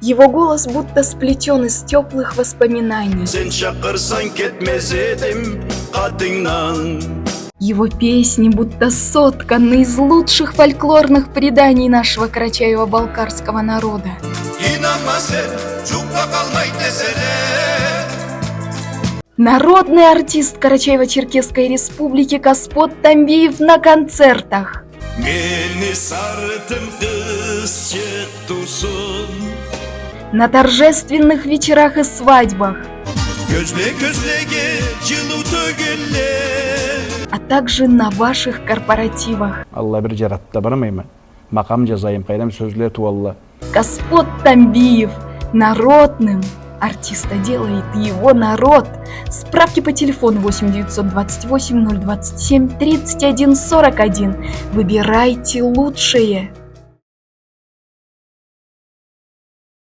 Его голос будто сплетен из теплых воспоминаний. Его песни будто сотканы из лучших фольклорных преданий нашего карачаево-балкарского народа. Народный артист Карачаево-Черкесской республики Каспот Тамбиев на концертах. На торжественных вечерах и свадьбах, а также на ваших корпоративах. Каспот Тамбиев народным. Артиста делает его народ. Справки по телефону 8 928 027 31 41. Выбирайте лучшее.